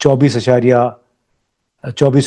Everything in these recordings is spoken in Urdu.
24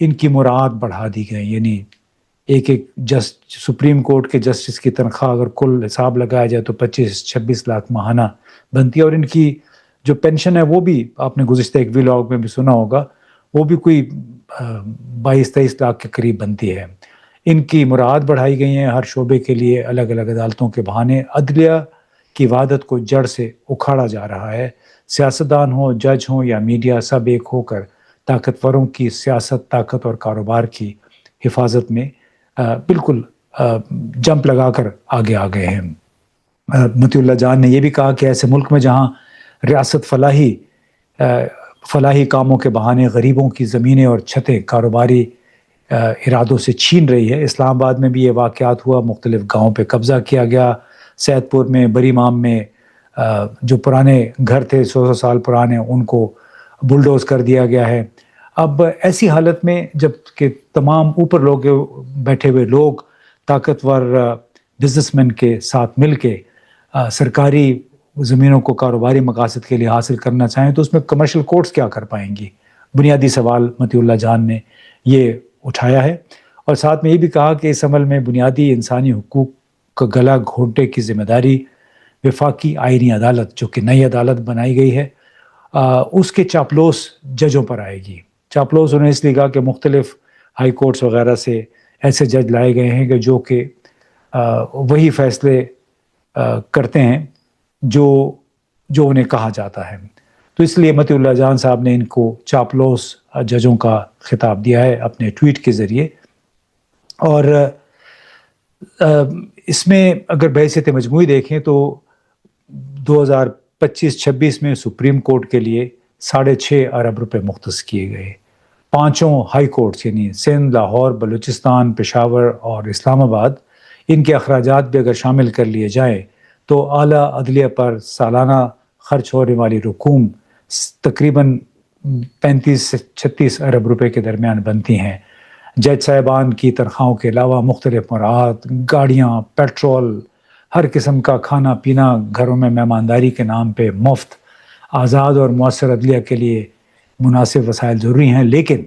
ان کی مراد بڑھا دی گئی. یعنی ایک سپریم کورٹ کے جسٹس کی تنخواہ اگر کل حساب لگایا جائے تو 25-26 لاکھ ماہانہ بنتی ہے, اور ان کی جو پینشن ہے وہ بھی آپ نے گزشتہ ایک ویلاگ میں بھی سنا ہوگا, وہ بھی کوئی 22-23 لاکھ کے قریب بنتی ہے. ان کی مراد بڑھائی گئی ہیں ہر شعبے کے لیے, الگ الگ عدالتوں کے بہانے. عدلیہ کی وحدت کو جڑ سے اکھاڑا جا رہا ہے. سیاستدان ہوں, جج ہوں یا میڈیا, سب ایک ہو کر طاقتوروں کی سیاست, طاقت اور کاروبار کی حفاظت میں بالکل جمپ لگا کر آگے آ گئے ہیں. مطیع اللہ جان نے یہ بھی کہا کہ ایسے ملک میں جہاں ریاست فلاحی کاموں کے بہانے غریبوں کی زمینیں اور چھتیں کاروباری ارادوں سے چھین رہی ہے. اسلام آباد میں بھی یہ واقعات ہوا, مختلف گاؤں پہ قبضہ کیا گیا. سید پور میں, بری مام میں جو پرانے گھر تھے 100 سال پرانے, ان کو بلڈوز کر دیا گیا ہے. اب ایسی حالت میں جب کہ تمام اوپر بیٹھے ہوئے لوگ طاقتور بزنس مین کے ساتھ مل کے سرکاری زمینوں کو کاروباری مقاصد کے لیے حاصل کرنا چاہیں تو اس میں کمرشل کورٹس کیا کر پائیں گی؟ بنیادی سوال مطیع اللہ جان نے یہ اٹھایا ہے. اور ساتھ میں یہ بھی کہا کہ اس عمل میں بنیادی انسانی حقوق کا گلا گھونٹنے کی ذمہ داری وفاقی آئینی عدالت, جو کہ نئی عدالت بنائی گئی ہے, اس کے چاپلوس ججوں پر آئے گی. چاپلوس انہوں نے اس لیے کہا کہ مختلف ہائی کورٹس وغیرہ سے ایسے جج لائے گئے ہیں کہ جو کہ وہی فیصلے کرتے ہیں جو انہیں کہا جاتا ہے. تو اس لیے مطیع اللہ جان صاحب نے ان کو چاپلوس ججوں کا خطاب دیا ہے اپنے ٹویٹ کے ذریعے. اور اس میں اگر بحیثیت مجموعی دیکھیں تو 2025-26 میں سپریم کورٹ کے لیے 6.5 ارب روپے مختص کیے گئے. 5 ہائی کورٹس یعنی سندھ, لاہور, بلوچستان, پشاور اور اسلام آباد, ان کے اخراجات بھی اگر شامل کر لیے جائیں تو اعلیٰ عدلیہ پر سالانہ خرچ ہونے والی رقوم تقریباً 35 سے 36 ارب روپے کے درمیان بنتی ہیں. جج صاحبان کی تنخواہوں کے علاوہ مختلف مراحت, گاڑیاں, پیٹرول, ہر قسم کا کھانا پینا گھروں میں مہمانداری کے نام پہ مفت, آزاد اور مؤثر عدلیہ کے لیے مناسب وسائل ضروری ہیں. لیکن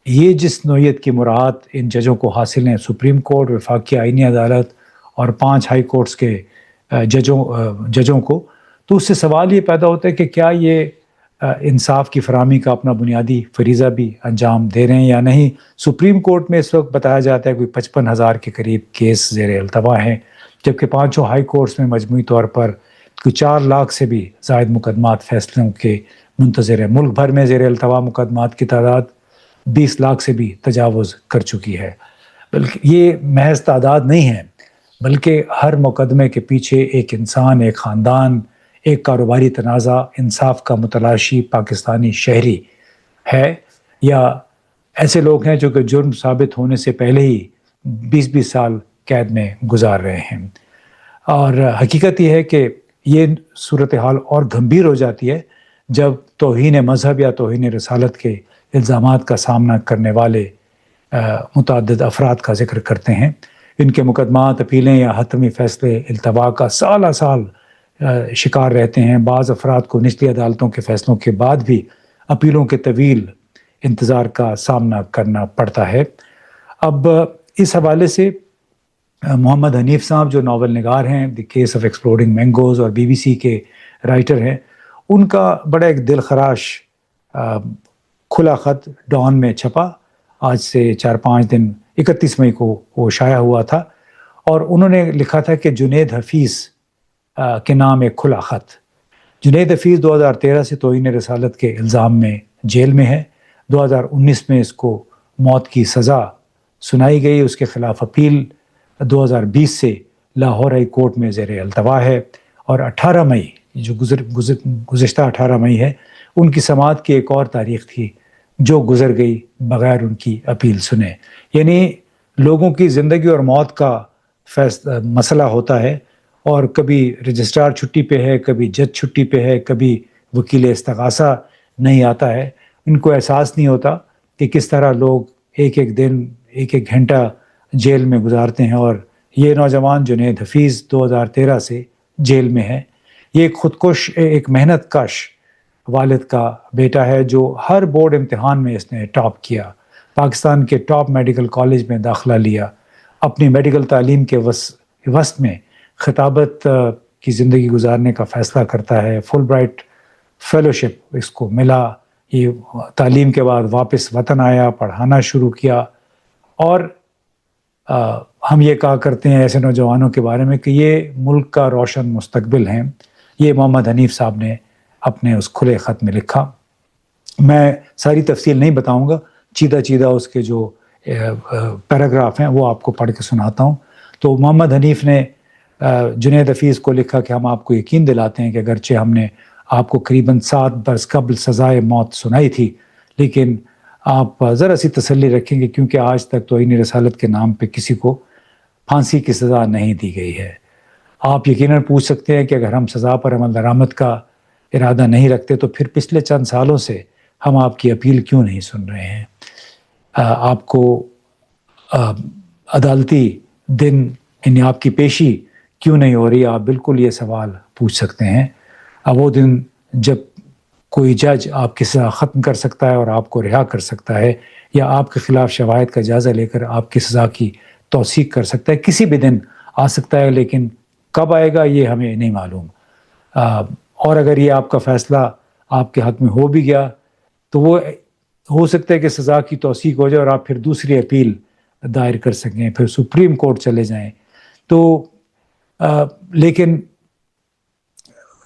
یہ جس نوعیت کی مراعات ان ججوں کو حاصل ہیں, سپریم کورٹ, وفاقی آئینی عدالت اور 5 ہائی کورٹس کے ججوں کو, تو اس سے سوال یہ پیدا ہوتا ہے کہ کیا یہ انصاف کی فراہمی کا اپنا بنیادی فریضہ بھی انجام دے رہے ہیں یا نہیں. سپریم کورٹ میں اس وقت بتایا جاتا ہے کوئی 55,000 کے قریب کیس زیر التوا ہیں, جبکہ 5 ہائی کورٹس میں مجموعی طور پر کوئی 4 لاکھ سے بھی زائد مقدمات فیصلوں کے منتظر ہیں. ملک بھر میں زیر التوا مقدمات کی تعداد 20 لاکھ سے بھی تجاوز کر چکی ہے. بلکہ یہ محض تعداد نہیں ہے, بلکہ ہر مقدمے کے پیچھے ایک انسان, ایک خاندان, ایک کاروباری تنازع انصاف کا متلاشی پاکستانی شہری ہے, یا ایسے لوگ ہیں جو کہ جرم ثابت ہونے سے پہلے ہی 20-20 سال قید میں گزار رہے ہیں. اور حقیقت یہ ہے کہ یہ صورتحال اور گھمبیر ہو جاتی ہے جب توہین مذہب یا توہین رسالت کے الزامات کا سامنا کرنے والے متعدد افراد کا ذکر کرتے ہیں. ان کے مقدمات, اپیلیں یا حتمی فیصلے التوا کا سالہ سال شکار رہتے ہیں. بعض افراد کو نچلی عدالتوں کے فیصلوں کے بعد بھی اپیلوں کے طویل انتظار کا سامنا کرنا پڑتا ہے. اب اس حوالے سے محمد حنیف صاحب جو ناول نگار ہیں, دی کیس آف ایکسپلوڈنگ مینگوز, اور BBC کے رائٹر ہیں, ان کا بڑا ایک دل خراش کھلا خط ڈان میں چھپا. آج سے 4-5 دن 31 مئی کو وہ شائع ہوا تھا, اور انہوں نے لکھا تھا کہ جنید حفیظ کے نام ایک کھلا خط. جنید حفیظ 2013 سے توہین رسالت کے الزام میں جیل میں ہے. 2019 میں اس کو موت کی سزا سنائی گئی. اس کے خلاف اپیل 2020 سے لاہور ہائی کورٹ میں زیر التوا ہے, اور 18 مئی جو گزشتہ 18 مئی ہے, ان کی سماعت کی ایک اور تاریخ تھی جو گزر گئی بغیر ان کی اپیل سنے. یعنی لوگوں کی زندگی اور موت کا مسئلہ ہوتا ہے, اور کبھی رجسٹرار چھٹی پہ ہے, کبھی جج چھٹی پہ ہے, کبھی وکیل استغاثہ نہیں آتا ہے. ان کو احساس نہیں ہوتا کہ کس طرح لوگ ایک ایک دن, ایک ایک گھنٹہ جیل میں گزارتے ہیں. اور یہ نوجوان جنید حفیظ 2013 سے جیل میں ہے. یہ ایک خودکش, ایک محنت کش والد کا بیٹا ہے جو ہر بورڈ امتحان میں اس نے ٹاپ کیا. پاکستان کے ٹاپ میڈیکل کالج میں داخلہ لیا، اپنی میڈیکل تعلیم کے وسط میں خطابت کی زندگی گزارنے کا فیصلہ کرتا ہے، فل برائٹ فیلوشپ اس کو ملا، یہ تعلیم کے بعد واپس وطن آیا، پڑھانا شروع کیا، اور ہم یہ کہا کرتے ہیں ایسے نوجوانوں کے بارے میں کہ یہ ملک کا روشن مستقبل ہیں۔ یہ محمد حنیف صاحب نے اپنے اس کھلے خط میں لکھا۔ میں ساری تفصیل نہیں بتاؤں گا، چیدہ اس کے جو پیراگراف ہیں وہ آپ کو پڑھ کے سناتا ہوں۔ تو محمد حنیف نے جنید حفیظ کو لکھا کہ ہم آپ کو یقین دلاتے ہیں کہ اگرچہ ہم نے آپ کو قریباً 7 برس قبل سزائے موت سنائی تھی، لیکن آپ ذرا سی تسلی رکھیں گے کیونکہ آج تک توہین رسالت کے نام پہ کسی کو پھانسی کی سزا نہیں دی گئی ہے۔ آپ یقیناً پوچھ سکتے ہیں کہ اگر ہم سزا پر عمل درآمد کا ارادہ نہیں رکھتے تو پھر پچھلے چند سالوں سے ہم آپ کی اپیل کیوں نہیں سن رہے ہیں؟ آپ کو عدالتی دن یعنی آپ کی پیشی کیوں نہیں ہو رہی؟ آپ بالکل یہ سوال پوچھ سکتے ہیں۔ وہ دن جب کوئی جج آپ کی سزا ختم کر سکتا ہے اور آپ کو رہا کر سکتا ہے، یا آپ کے خلاف شواہد کا جائزہ لے کر آپ کی سزا کی توثیق کر سکتا ہے، کسی بھی دن آ سکتا ہے، لیکن کب آئے گا یہ ہمیں نہیں معلوم۔ اور اگر یہ آپ کا فیصلہ آپ کے حق میں ہو بھی گیا تو وہ ہو سکتا ہے کہ سزا کی توثیق ہو جائے اور آپ پھر دوسری اپیل دائر کر سکیں، پھر سپریم کورٹ چلے جائیں۔ تو لیکن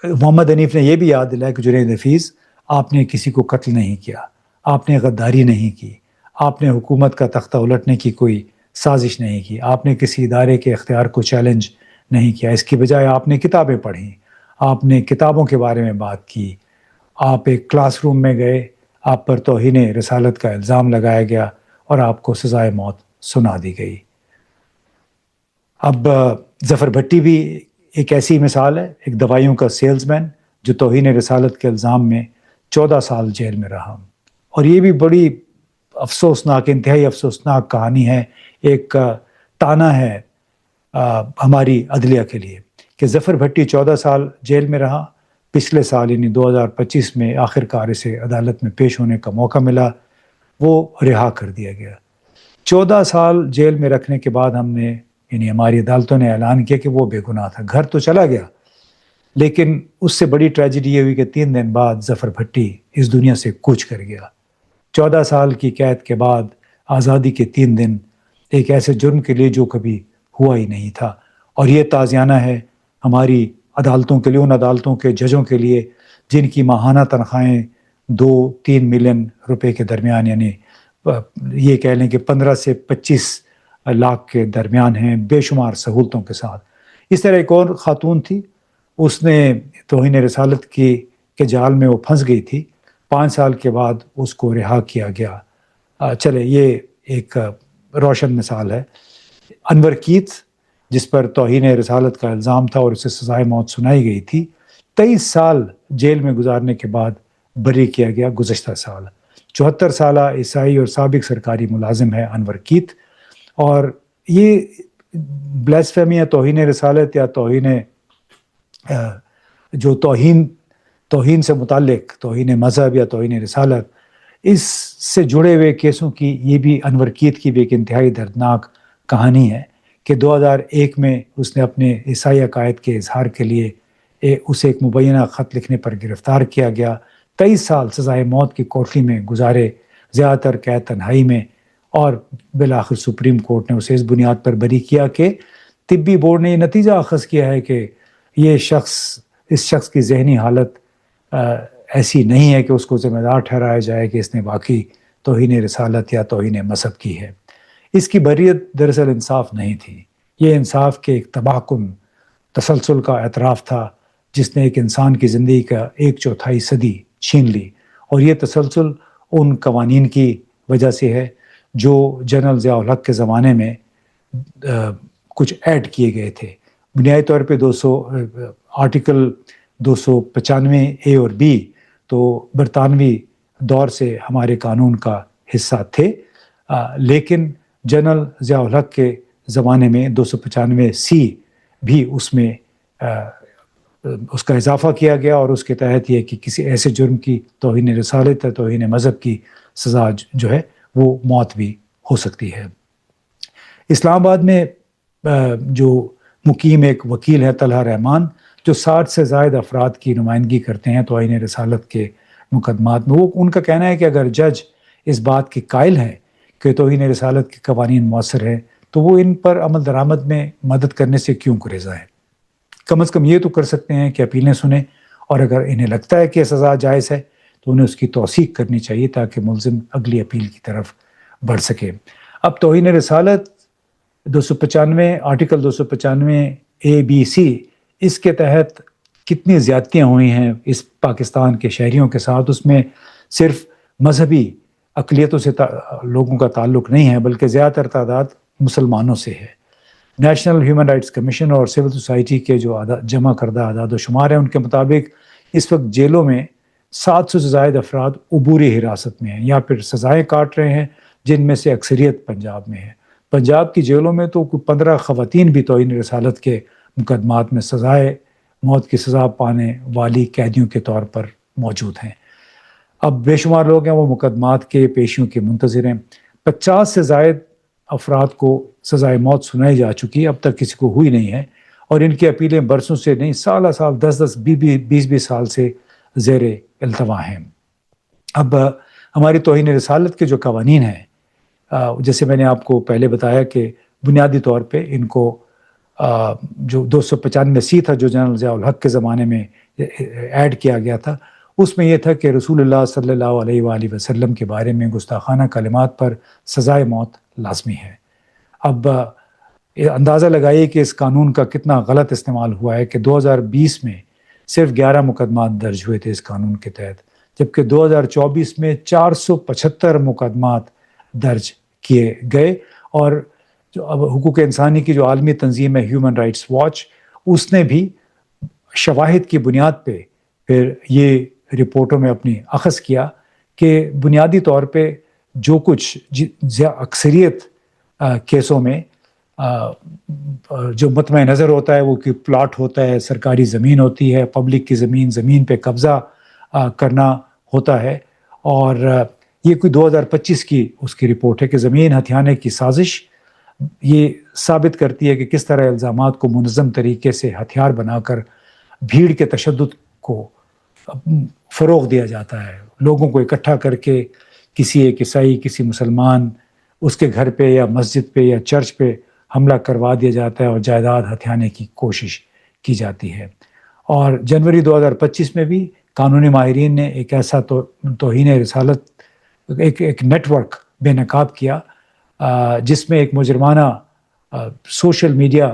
محمد حنیف نے یہ بھی یاد دلایا کہ جنید حفیظ، آپ نے کسی کو قتل نہیں کیا، آپ نے غداری نہیں کی، آپ نے حکومت کا تختہ الٹنے کی کوئی سازش نہیں کی، آپ نے کسی ادارے کے اختیار کو چیلنج نہیں کیا، اس کی بجائے آپ نے کتابیں پڑھیں، آپ نے کتابوں کے بارے میں بات کی، آپ ایک کلاس روم میں گئے، آپ پر توہین رسالت کا الزام لگایا گیا اور آپ کو سزائے موت سنا دی گئی۔ اب ظفر بھٹی بھی ایک ایسی مثال ہے، ایک دوائیوں کا سیلز مین جو توہین رسالت کے الزام میں 14 سال جیل میں رہا، اور یہ بھی بڑی افسوسناک، انتہائی افسوسناک کہانی ہے، ایک تانا ہے ہماری عدلیہ کے لیے کہ ظفر بھٹی 14 سال جیل میں رہا، پچھلے سال یعنی 2025 میں آخرکار اسے عدالت میں پیش ہونے کا موقع ملا، وہ رہا کر دیا گیا۔ 14 سال جیل میں رکھنے کے بعد ہم نے یعنی ہماری عدالتوں نے اعلان کیا کہ وہ بے گناہ تھا، گھر تو چلا گیا، لیکن اس سے بڑی ٹریجڈی یہ ہوئی کہ 3 دن بعد ظفر بھٹی اس دنیا سے کوچ کر گیا۔ 14 سال کی قید کے بعد آزادی کے 3 دن ایک ایسے جرم کے لیے جو کبھی ہوا ہی نہیں تھا، اور یہ تازیانہ ہے ہماری عدالتوں کے لیے، ان عدالتوں کے ججوں کے لیے جن کی ماہانہ تنخواہیں 2-3 ملین روپے کے درمیان، یعنی یہ کہہ لیں کہ 15 سے 25 لاکھ کے درمیان ہیں، بے شمار سہولتوں کے ساتھ۔ اس طرح ایک اور خاتون تھی، اس نے توہین رسالت کے جال میں وہ پھنس گئی تھی، 5 سال کے بعد اس کو رہا کیا گیا۔ چلے یہ ایک روشن مثال ہے۔ انور کیت جس پر توہین رسالت کا الزام تھا اور اسے سزائے موت سنائی گئی تھی، 23 سال جیل میں گزارنے کے بعد بری کیا گیا گزشتہ سال۔ 74 سالہ عیسائی اور سابق سرکاری ملازم ہے انور کیت، اور یہ بلیسفیمی یا توہین رسالت یا جو توہین سے متعلق توہین مذہب یا توہین رسالت، اس سے جڑے ہوئے کیسوں کی یہ بھی انور کیت کی بھی ایک انتہائی دردناک کہانی ہے کہ 2001 میں اس نے اپنے عیسائی عقائد کے اظہار کے لیے اسے ایک مبینہ خط لکھنے پر گرفتار کیا گیا، 23 سال سزائے موت کی کوٹری میں گزارے، زیادہ تر قید تنہائی میں، اور بالآخر سپریم کورٹ نے اسے اس بنیاد پر بری کیا کہ طبی بورڈ نے یہ نتیجہ اخذ کیا ہے کہ اس شخص کی ذہنی حالت ایسی نہیں ہے کہ اس کو ذمہ دار ٹھہرایا جائے کہ اس نے واقعی توہین رسالت یا توہین مذہب کی ہے۔ اس کی بریت دراصل انصاف نہیں تھی، یہ انصاف کے ایک تباہ کن تسلسل کا اعتراف تھا جس نے ایک انسان کی زندگی کا 1/4 صدی چھین لی، اور یہ تسلسل ان قوانین کی وجہ سے ہے جو جنرل ضیاء الحق کے زمانے میں کچھ ایڈ کیے گئے تھے۔ بنیادی طور پہ آرٹیکل 295 اے اور بی تو برطانوی دور سے ہمارے قانون کا حصہ تھے، لیکن جنرل ضیاء الحق کے زمانے میں 295 سی بھی اس میں اس کا اضافہ کیا گیا، اور اس کے تحت یہ کہ کسی ایسے جرم کی توہین رسالت یا توہین مذہب کی سزا جو ہے وہ موت بھی ہو سکتی ہے۔ اسلام آباد میں جو مقیم ایک وکیل ہے طلحہ رحمان، جو 60 سے زائد افراد کی نمائندگی کرتے ہیں توہین رسالت کے مقدمات میں، وہ ان کا کہنا ہے کہ اگر جج اس بات کے قائل ہیں کہ توہین رسالت کے قوانین مؤثر ہیں تو وہ ان پر عمل درآمد میں مدد کرنے سے کیوں گریزاں ہیں۔ کم از کم یہ تو کر سکتے ہیں کہ اپیلیں سنیں، اور اگر انہیں لگتا ہے کہ سزا جائز ہے تو انہیں اس کی توثیق کرنی چاہیے تاکہ ملزم اگلی اپیل کی طرف بڑھ سکے۔ اب توہین رسالت 295 آرٹیکل 295A-B-C، اس کے تحت کتنی زیادتیاں ہوئی ہیں اس پاکستان کے شہریوں کے ساتھ، اس میں صرف مذہبی اقلیتوں سے لوگوں کا تعلق نہیں ہے بلکہ زیادہ تر تعداد مسلمانوں سے ہے۔ نیشنل ہیومن رائٹس کمیشن اور سول سوسائٹی کے جو جمع کردہ اعداد و شمار ہیں، ان کے مطابق اس وقت جیلوں میں 700 سے زائد افراد عبوری حراست میں ہیں یا پھر سزائیں کاٹ رہے ہیں، جن میں سے اکثریت پنجاب میں ہے۔ پنجاب کی جیلوں میں تو 15 خواتین بھی توہین رسالت کے مقدمات میں سزائے موت کی سزا پانے والی قیدیوں کے طور پر موجود ہیں۔ اب بے شمار لوگ ہیں وہ مقدمات کے پیشیوں کے منتظر ہیں۔ 50 سے زائد افراد کو سزائے موت سنائی جا چکی، اب تک کسی کو ہوئی نہیں ہے، اور ان کی اپیلیں برسوں سے نہیں، سالہ سال 10 20 سال سے زیر التوا ہیں۔ اب ہماری توہین رسالت کے جو قوانین ہیں، جیسے میں نے آپ کو پہلے بتایا کہ بنیادی طور پہ ان کو جو 295C تھا جو جنرل ضیاء الحق کے زمانے میں ایڈ کیا گیا تھا، اس میں یہ تھا کہ رسول اللہ صلی اللہ علیہ وآلہ وسلم کے بارے میں گستاخانہ کلمات پر سزائے موت لازمی ہے۔ اب اندازہ لگائیے کہ اس قانون کا کتنا غلط استعمال ہوا ہے کہ 2020 میں صرف 11 مقدمات درج ہوئے تھے اس قانون کے تحت، جبکہ 2024 میں 475 مقدمات درج کیے گئے۔ اور جو اب حقوق انسانی کی جو عالمی تنظیم ہے ہیومن رائٹس واچ، اس نے بھی شواہد کی بنیاد پہ پھر یہ رپورٹوں میں اپنی اخذ کیا کہ بنیادی طور پہ جو کچھ اکثریت کیسوں میں جو مطمع نظر ہوتا ہے وہ کہ پلاٹ ہوتا ہے، سرکاری زمین ہوتی ہے، پبلک کی زمین پہ قبضہ کرنا ہوتا ہے، اور یہ کوئی 2025 کی اس کی رپورٹ ہے کہ زمین ہتھیانے کی سازش یہ ثابت کرتی ہے کہ کس طرح الزامات کو منظم طریقے سے ہتھیار بنا کر بھیڑ کے تشدد کو فروغ دیا جاتا ہے، لوگوں کو اکٹھا کر کے کسی ایک عیسائی کسی مسلمان اس کے گھر پہ یا مسجد پہ یا چرچ پہ حملہ کروا دیا جاتا ہے اور جائیداد ہتھیانے کی کوشش کی جاتی ہے۔ اور جنوری 2025 میں بھی قانونی ماہرین نے ایک ایسا توہین رسالت ایک نیٹ ورک بے نقاب کیا جس میں ایک مجرمانہ سوشل میڈیا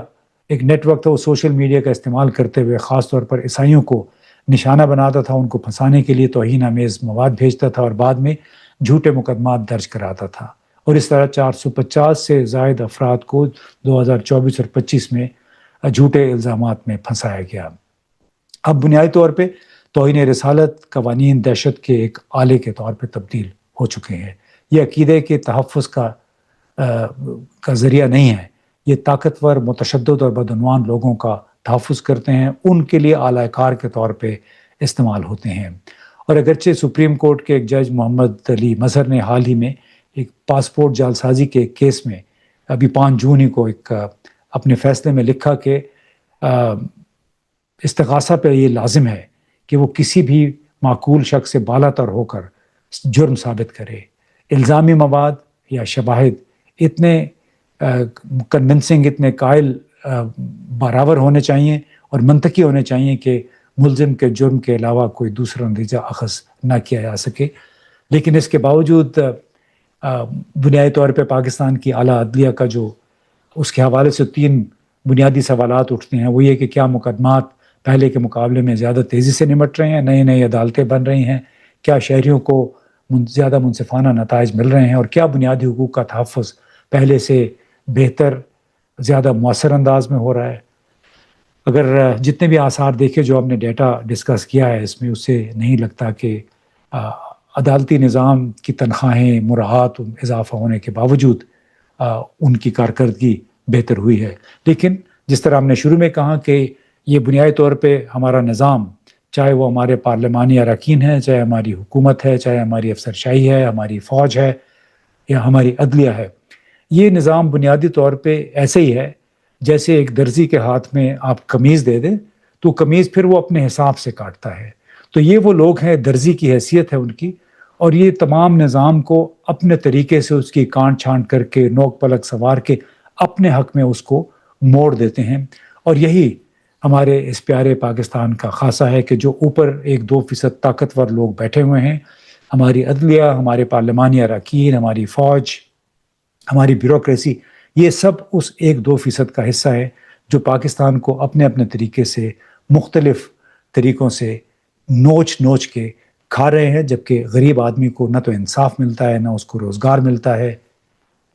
ایک نیٹ ورک تھا، وہ سوشل میڈیا کا استعمال کرتے ہوئے خاص طور پر عیسائیوں کو نشانہ بناتا تھا، ان کو پھنسانے کے لیے توہین آمیز مواد بھیجتا تھا اور بعد میں جھوٹے مقدمات درج کراتا تھا، اور اس طرح 450 سے زائد افراد کو 2024 اور 25 میں جھوٹے الزامات میں پھنسایا گیا۔ اب بنیادی طور پہ توہین رسالت قوانین دہشت کے ایک آلے کے طور پہ تبدیل ہو چکے ہیں۔ یہ عقیدے کے تحفظ کا ذریعہ نہیں ہے، یہ طاقتور متشدد اور بدعنوان لوگوں کا تحفظ کرتے ہیں، ان کے لیے اعلی کار کے طور پہ استعمال ہوتے ہیں۔ اور اگرچہ سپریم کورٹ کے ایک جج محمد علی مظہر نے حال ہی میں ایک پاسپورٹ جعلسازی کے کیس میں ابھی 5 جون ہی کو ایک اپنے فیصلے میں لکھا کہ استغاثہ پہ یہ لازم ہے کہ وہ کسی بھی معقول شخص سے بالا تر ہو کر جرم ثابت کرے۔ الزامی مواد یا شواہد اتنے کنونسنگ، اتنے قائل برابر ہونے چاہیے اور منطقی ہونے چاہیے کہ ملزم کے جرم کے علاوہ کوئی دوسرا نتیجہ اخذ نہ کیا جا سکے۔ لیکن اس کے باوجود بنیادی طور پہ پاکستان کی اعلیٰ عدلیہ کا جو اس کے حوالے سے 3 بنیادی سوالات اٹھتے ہیں، وہ یہ کہ کیا مقدمات پہلے کے مقابلے میں زیادہ تیزی سے نمٹ رہے ہیں، نئی عدالتیں بن رہی ہیں، کیا شہریوں کو زیادہ منصفانہ نتائج مل رہے ہیں، اور کیا بنیادی حقوق کا تحفظ پہلے سے بہتر زیادہ مؤثر انداز میں ہو رہا ہے۔ اگر جتنے بھی آثار دیکھے جو ہم نے ڈیٹا ڈسکس کیا ہے اس میں، اس سے نہیں لگتا کہ عدالتی نظام کی تنخواہیں مراعات اضافہ ہونے کے باوجود ان کی کارکردگی بہتر ہوئی ہے۔ لیکن جس طرح ہم نے شروع میں کہا کہ یہ بنیادی طور پہ ہمارا نظام، چاہے وہ ہمارے پارلیمانی اراکین ہیں، چاہے ہماری حکومت ہے، چاہے ہماری افسرشاہی ہے، ہماری فوج ہے، یا ہماری عدلیہ ہے، یہ نظام بنیادی طور پہ ایسے ہی ہے جیسے ایک درزی کے ہاتھ میں آپ قمیض دے دیں تو قمیض پھر وہ اپنے حساب سے کاٹتا ہے. تو یہ وہ لوگ ہیں، درزی کی حیثیت ہے ان کی، اور یہ تمام نظام کو اپنے طریقے سے اس کی کانٹ چھانٹ کر کے نوک پلک سنوار کے اپنے حق میں اس کو موڑ دیتے ہیں. اور یہی ہمارے اس پیارے پاکستان کا خاصہ ہے کہ جو اوپر 1-2% طاقتور لوگ بیٹھے ہوئے ہیں، ہماری عدلیہ، ہمارے پارلیمانی اراکین، ہماری فوج، ہماری بیوروکریسی، یہ سب اس 1-2% کا حصہ ہے جو پاکستان کو اپنے اپنے طریقے سے مختلف طریقوں سے نوچ نوچ کے کھا رہے ہیں، جبکہ غریب آدمی کو نہ تو انصاف ملتا ہے، نہ اس کو روزگار ملتا ہے،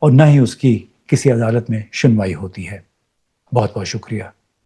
اور نہ ہی اس کی کسی عدالت میں سنوائی ہوتی ہے. بہت بہت شکریہ.